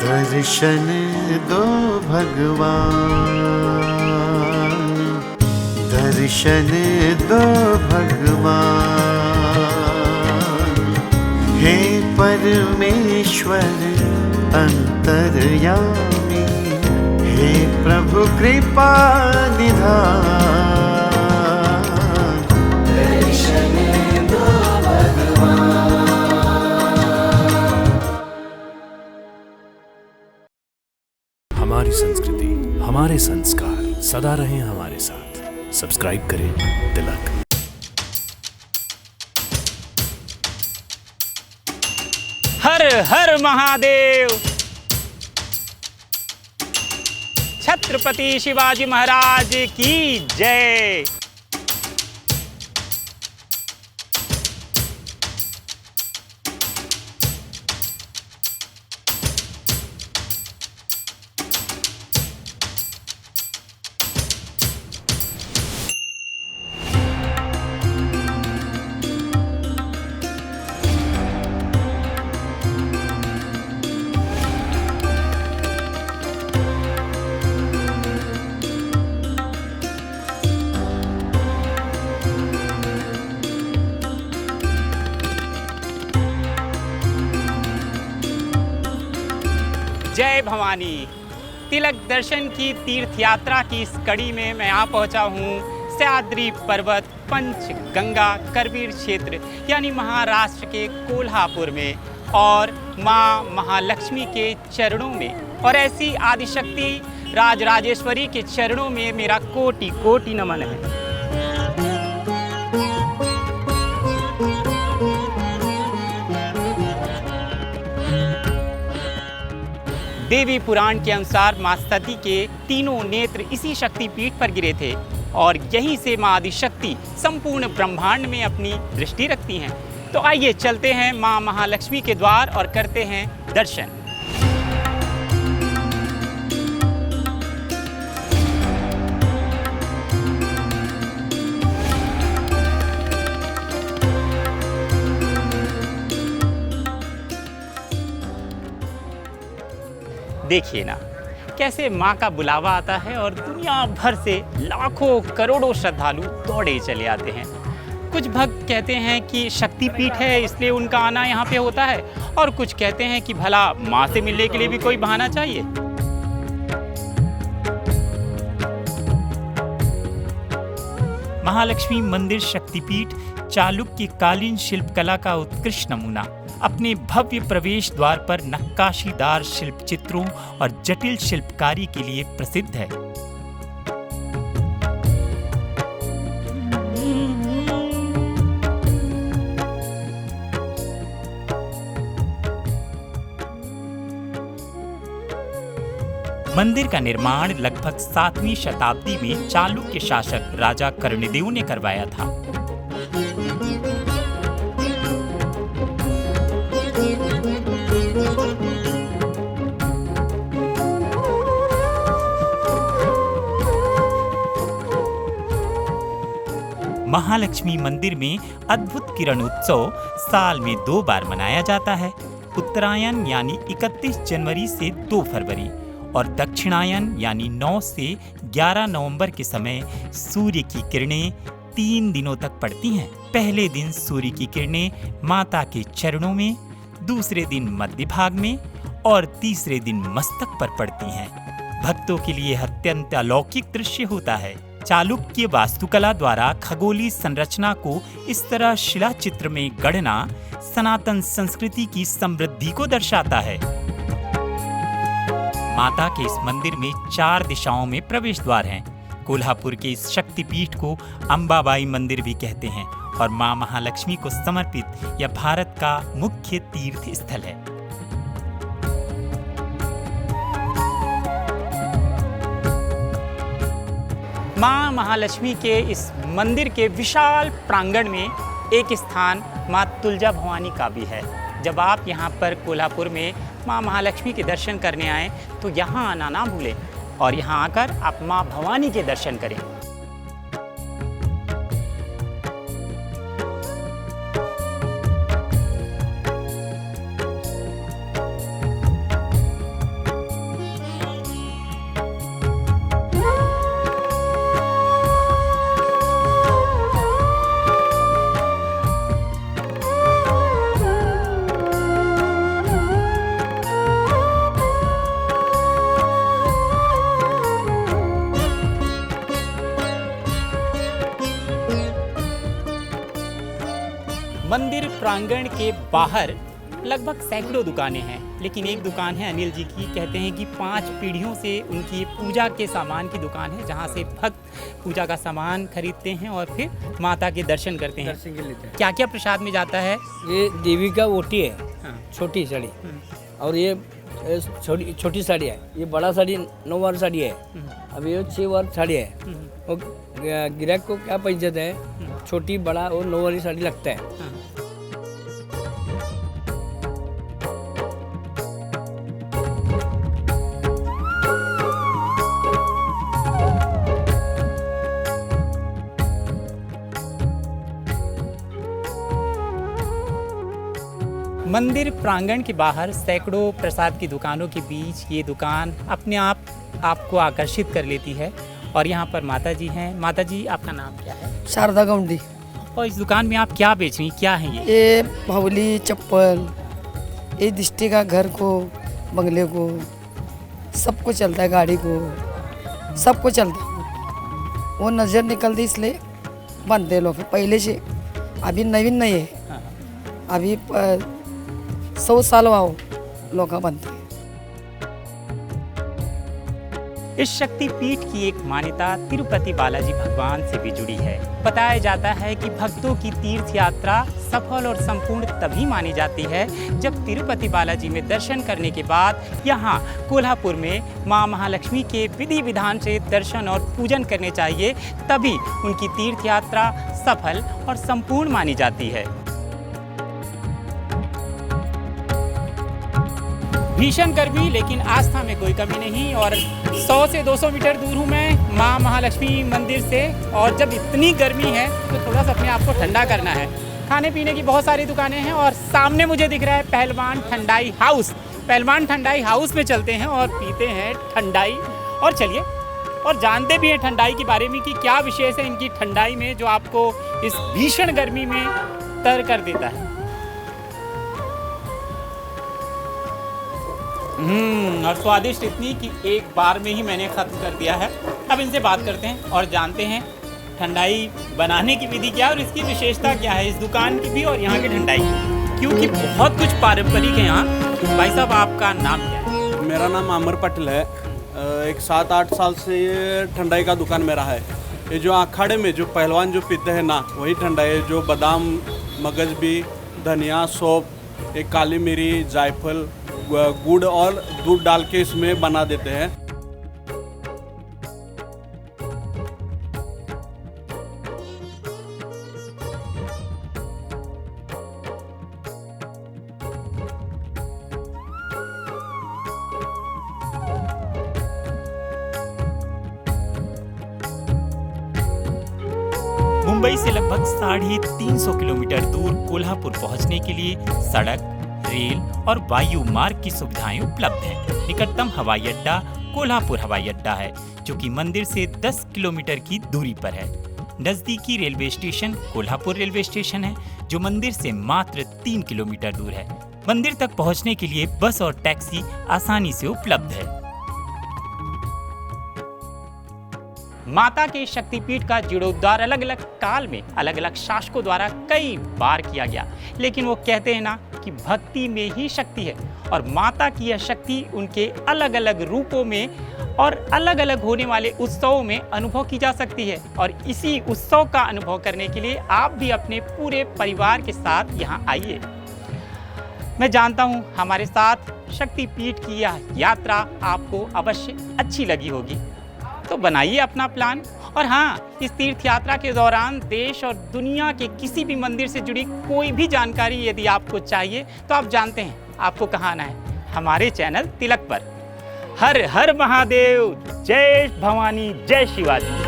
दर्शन दो भगवान, दर्शन दो भगवान। हे परमेश्वर अंतर्यामी, हे प्रभु कृपा निधान। दर्शन दो भगवान। हमारी संस्कृति, हमारे संस्कार सदा रहें हमारे साथ। सब्सक्राइब करें तिलक। हर हर महादेव। छत्रपति शिवाजी महाराज की जय। जय भवानी। तिलक दर्शन की तीर्थ यात्रा की इस कड़ी में मैं आ पहुंचा हूं सह्याद्री पर्वत पंचगंगा करवीर क्षेत्र यानी महाराष्ट्र के कोल्हापुर में और मां महालक्ष्मी के चरणों में, और ऐसी आदिशक्ति राजराजेश्वरी के चरणों में मेरा कोटि कोटि नमन है। देवी पुराण के अनुसार मां सती के तीनों नेत्र इसी शक्तिपीठ पर गिरे थे और यहीं से मां आदिशक्ति संपूर्ण ब्रह्मांड में अपनी दृष्टि रखती हैं। तो आइए चलते हैं मां महालक्ष्मी के द्वार और करते हैं दर्शन। देखिए ना कैसे माँ का बुलावा आता है और दुनिया भर से लाखों करोड़ों श्रद्धालु दौड़े चले आते हैं। कुछ भक्त कहते हैं कि शक्तिपीठ है इसलिए उनका आना यहाँ पे होता है, और कुछ कहते हैं कि भला माँ से मिलने के लिए भी कोई बहाना चाहिए। महालक्ष्मी मंदिर शक्तिपीठ चालुक्य कालीन शिल्पकला का उत्कृष्ट नमूना अपने भव्य प्रवेश द्वार पर नक्काशीदार शिल्प चित्रों और जटिल शिल्पकारी के लिए प्रसिद्ध है। मंदिर का निर्माण लगभग 7वीं शताब्दी में चालुक्य शासक राजा कर्णदेव ने करवाया था। महालक्ष्मी मंदिर में अद्भुत किरण उत्सव साल में 2 बार मनाया जाता है। उत्तरायण यानी 31 जनवरी से 2 फरवरी और दक्षिणायन यानी 9 से 11 नवंबर के समय सूर्य की किरणें 3 दिनों तक पड़ती हैं। पहले दिन सूर्य की किरणें माता के चरणों में, दूसरे दिन मध्य भाग में और तीसरे दिन मस्तक पर पड़ती हैं। भक्तों के लिए अत्यंत अलौकिक दृश्य होता है। चालुक्य वास्तुकला द्वारा खगोलीय संरचना को इस तरह शिला चित्र में गढ़ना सनातन संस्कृति की समृद्धि को दर्शाता है। माता के इस मंदिर में 4 दिशाओं में प्रवेश द्वार हैं। कोल्हापुर के इस शक्तिपीठ को अंबाबाई मंदिर भी कहते हैं और मां महालक्ष्मी को समर्पित यह भारत का मुख्य तीर्थ स्थल है। मां महालक्ष्मी के इस मंदिर के विशाल प्रांगण में एक स्थान मां तुलजा भवानी का भी है। जब आप यहाँ पर कोल्हापुर में मां महालक्ष्मी के दर्शन करने आएँ तो यहाँ आना ना भूलें और यहाँ आकर आप मां भवानी के दर्शन करें। प्रांगण के बाहर लगभग सैकड़ों दुकानें हैं, लेकिन एक दुकान है अनिल जी की, कहते हैं कि 5 पीढ़ियों से उनकी पूजा के सामान की दुकान है, जहां से भक्त पूजा का सामान खरीदते हैं और फिर माता के दर्शन करते हैं। दर्शन के लेते हैं। क्या क्या प्रसाद में जाता है? ये देवी का ओटी है, हाँ। छोटी साड़ी, और ये छोटी साड़ी है। ये बड़ा साड़ी 9 वार साड़ी है, अब ये 6 वार साड़ी है। और ग्राहक को क्या पंचायत है, छोटी बड़ा और 9 वाली साड़ी लगता है। मंदिर प्रांगण के बाहर सैकड़ों प्रसाद की दुकानों के बीच ये दुकान अपने आप आपको आकर्षित कर लेती है। और यहाँ पर माता जी हैं। माता जी, आपका नाम क्या है? शारदा गौंडी। और इस दुकान में आप क्या बेच रही हैं, क्या है ये? ये बाहुली, चप्पल, ये दिष्टि का घर को, बंगले को, सबको चलता है, गाड़ी को, सबको चलता है। वो नज़र निकलती इसलिए बनते लोग पहले से, अभी नवीन नहीं है, अभी 100 साल वाओ लोग बनते हैं। इस शक्तिपीठ की एक मान्यता तिरुपति बालाजी भगवान से भी जुड़ी है। बताया जाता है कि भक्तों की तीर्थ यात्रा सफल और संपूर्ण तभी मानी जाती है जब तिरुपति बालाजी में दर्शन करने के बाद यहाँ कोल्हापुर में मां महालक्ष्मी के विधि विधान से दर्शन और पूजन करने चाहिए, तभी उनकी तीर्थ यात्रा सफल और संपूर्ण मानी जाती है। भीषण गर्मी, लेकिन आस्था में कोई कमी नहीं। और 100 से 200 मीटर दूर हूँ मैं मां महालक्ष्मी मंदिर से, और जब इतनी गर्मी है तो थोड़ा सा अपने आप को ठंडा करना है। खाने पीने की बहुत सारी दुकानें हैं और सामने मुझे दिख रहा है पहलवान ठंडाई हाउस। पहलवान ठंडाई हाउस में चलते हैं और पीते हैं ठंडाई, और चलिए और जानते भी हैं ठंडाई के बारे में कि क्या विशेष है इनकी ठंडाई में जो आपको इस भीषण गर्मी में तर कर देता है। और स्वादिष्ट इतनी कि एक बार में ही मैंने ख़त्म कर दिया है। अब इनसे बात करते हैं और जानते हैं ठंडाई बनाने की विधि क्या है और इसकी विशेषता क्या है, इस दुकान की भी और यहाँ की ठंडाई की, क्योंकि बहुत कुछ पारंपरिक है यहाँ। भाई साहब, आपका नाम क्या है? मेरा नाम अमर पटेल है। एक 7-8 साल से ये ठंडाई का दुकान मेरा है। ये जो अखाड़े में जो पहलवान जो पीते हैं ना, वही ठंडाई है, जो बादाम, मगज भी, धनिया, सौंफ, एक काली मिरी, जायफल, गुड़ और दूध डाल के इसमें बना देते हैं। मुंबई से लगभग 350 किलोमीटर दूर कोल्हापुर पहुंचने के लिए सड़क, रेल और वायु मार्ग की सुविधाएं उपलब्ध हैं। निकटतम हवाई अड्डा कोल्हापुर हवाई अड्डा है, जो कि मंदिर से 10 किलोमीटर की दूरी पर है। नजदीकी railway station Kolhapur railway station है, जो मंदिर से मात्र 3 किलोमीटर दूर है। मंदिर तक पहुंचने के लिए बस और टैक्सी आसानी से उपलब्ध है। माता के शक्तिपीठ का जीर्णोद्धार अलग अलग काल में अलग अलग शासकों द्वारा कई बार किया गया, लेकिन वो कहते हैं ना कि भक्ति में ही शक्ति है, और माता की यह शक्ति उनके अलग अलग रूपों में और अलग अलग होने वाले उत्सवों में अनुभव की जा सकती है। और इसी उत्सव का अनुभव करने के लिए आप भी अपने पूरे परिवार के साथ यहाँ आइए। मैं जानता हूँ हमारे साथ शक्तिपीठ की यह यात्रा आपको अवश्य अच्छी लगी होगी, तो बनाइए अपना प्लान। और हाँ, इस तीर्थ यात्रा के दौरान देश और दुनिया के किसी भी मंदिर से जुड़ी कोई भी जानकारी यदि आपको चाहिए तो आप जानते हैं आपको कहाँ आना है, हमारे चैनल तिलक पर। हर हर महादेव, जय भवानी, जय शिवाजी।